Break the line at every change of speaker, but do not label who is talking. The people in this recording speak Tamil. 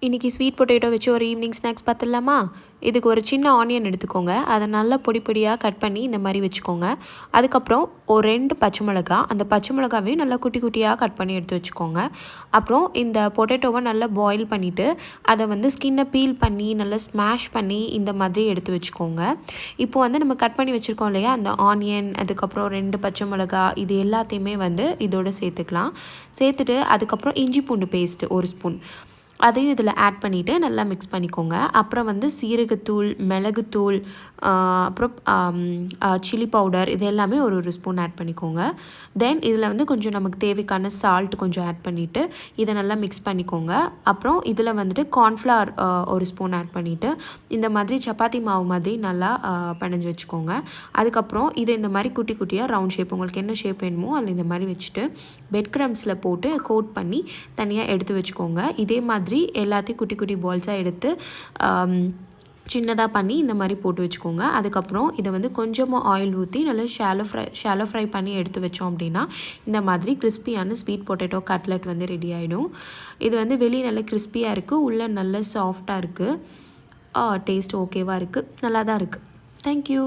இன்றைக்கி ஸ்வீட் பொட்டேட்டோ வச்சு ஒரு ஈவினிங் ஸ்நாக்ஸ் பார்த்துடலாமா? இதுக்கு ஒரு சின்ன ஆனியன் எடுத்துக்கோங்க. அதை நல்லா பொடி பொடியாக கட் பண்ணி இந்த மாதிரி வச்சுக்கோங்க. அதுக்கப்புறம் ஒரு 2 பச்சை மிளகா, அந்த பச்சை மிளகாவையும் நல்லா குட்டி குட்டியாக கட் பண்ணி எடுத்து வச்சுக்கோங்க. அப்புறம் இந்த பொட்டேட்டோவை நல்லா பாயில் பண்ணிவிட்டு அதை வந்து ஸ்கின்னை பீல் பண்ணி நல்லா ஸ்மாஷ் பண்ணி இந்த மாதிரி எடுத்து வச்சுக்கோங்க. இப்போ வந்து நம்ம கட் பண்ணி வச்சுருக்கோம் இல்லையா, அந்த ஆனியன், அதுக்கப்புறம் 2 பச்சை மிளகா, இது எல்லாத்தையுமே வந்து இதோடு சேர்த்துக்கலாம். சேர்த்துட்டு அதுக்கப்புறம் இஞ்சி பூண்டு பேஸ்ட்டு 1 ஸ்பூன் அதையும் இதில் ஆட் பண்ணிவிட்டு நல்லா மிக்ஸ் பண்ணிக்கோங்க. அப்புறம் வந்து சீரகத்தூள், மிளகுத்தூள், அப்புறம் சில்லி பவுடர், இது எல்லாமே ஒரு ஸ்பூன் ஆட் பண்ணிக்கோங்க. தென் இதில் வந்து கொஞ்சம் நமக்கு தேவைக்கான சால்ட் கொஞ்சம் ஆட் பண்ணிவிட்டு இதை நல்லா மிக்ஸ் பண்ணிக்கோங்க. அப்புறம் இதில் வந்துட்டு கார்ன்ஃப்ளவர் 1 ஸ்பூன் ஆட் பண்ணிவிட்டு இந்த மாதிரி சப்பாத்தி மாவு மாதிரி நல்லா பிணைஞ்சு வச்சுக்கோங்க. அதுக்கப்புறம் இதை இந்த மாதிரி குட்டி குட்டியாக ரவுண்ட் ஷேப், உங்களுக்கு என்ன ஷேப் வேணுமோ அதில் இந்த மாதிரி வச்சுட்டு பெட் க்ரம்ஸில் போட்டு கோட் பண்ணி தனியாக எடுத்து வச்சுக்கோங்க. இதே மாதிரி எல்லாத்தையும் குட்டி குட்டி பால்ஸாக எடுத்து சின்னதாக பண்ணி இந்த மாதிரி போட்டு வச்சுக்கோங்க. அதுக்கப்புறம் இதை வந்து கொஞ்சமாக ஆயில் ஊற்றி நல்லா ஷாலோ ஃப்ரை பண்ணி எடுத்து வச்சோம் அப்படின்னா இந்த மாதிரி கிறிஸ்பியான ஸ்வீட் பொட்டேட்டோ கட்லெட் வந்து ரெடி ஆகிடும். இது வந்து வெளியே நல்லா கிறிஸ்பியாக இருக்குது, உள்ளே நல்ல சாஃப்டாக இருக்குது. டேஸ்ட் ஓகேவாக இருக்குது, நல்லா தான் இருக்குது. தேங்க்யூ.